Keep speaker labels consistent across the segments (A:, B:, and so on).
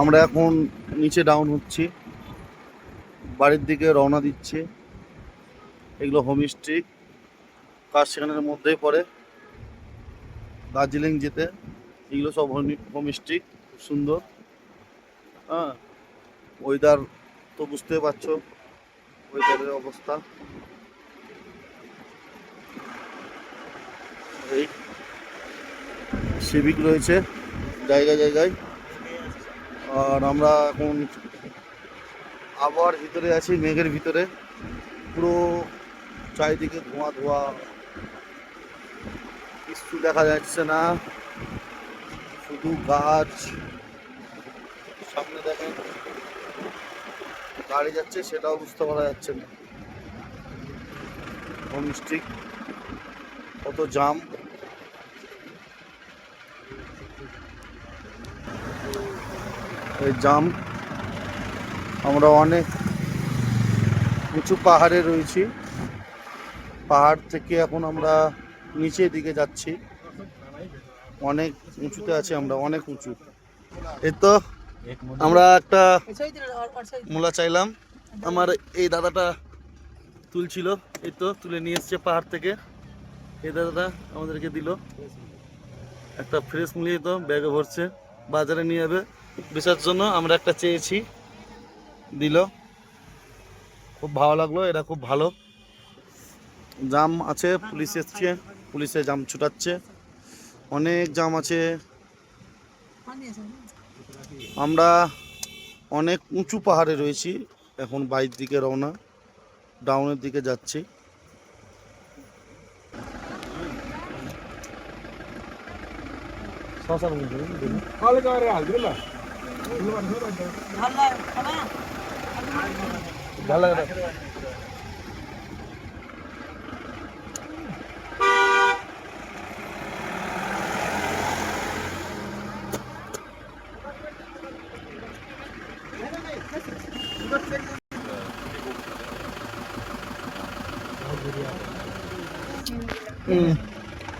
A: আমরা এখন নিচে ডাউন হচ্ছি, বাড়ির দিকে রওনা দিচ্ছে। এগুলো হোমস্টে, কাশিয়ানের মধ্যেই পড়ে, দার্জিলিং যেতে। এগুলো সব হোমস্টে, খুব সুন্দর। হ্যাঁ, ওয়েদার তো বুঝতে পারছো, ওয়েদারের অবস্থা। এই সিভিক রয়েছে জায়গায় জায়গায়। আর আমরা এখন আবহাওয়ার ভিতরে আছি, মেঘের ভিতরে। পুরো চারিদিকে ধোঁয়া ধোঁয়া, কিছু দেখা যাচ্ছে না, শুধু গাছ। সামনে দেখেন গাড়ি যাচ্ছে, সেটাও বুঝতে পারা যাচ্ছে না। হোমস্টে, কত জাম। এই জাম। আমরা অনেক উঁচু পাহাড়ে রয়েছি, পাহাড় থেকে এখন আমরা নিচের দিকে যাচ্ছি। অনেক উঁচুতে আছি আমরা, অনেক উঁচু। এই তো আমরা একটা মূলা চাইলাম, আমার এই দাদাটা তুলছিল, এই তো তুলে নিয়ে এসছে পাহাড় থেকে। এই দাদাটা আমাদেরকে দিল একটা ফ্রেশ মূলি, তো ব্যাগে ভরছে, বাজারে নিয়ে যাবে বেচার জন্য। আমরা একটা চেয়েছি, দিল, খুব ভালো লাগলো। এটা খুব ভালো। জাম আছে, পুলিশ এসছে, পুলিশে জাম ছুটাচ্ছে, অনেক জাম আছে। আমরা অনেক উঁচু পাহাড়ে রয়েছি, এখন বাইরের দিকে রওনা, ডাউনের দিকে যাচ্ছি।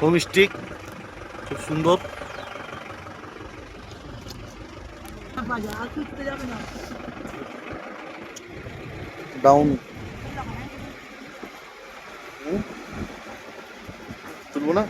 A: হোমস্টে খুব সুন্দর। ডাউন তুলবো না।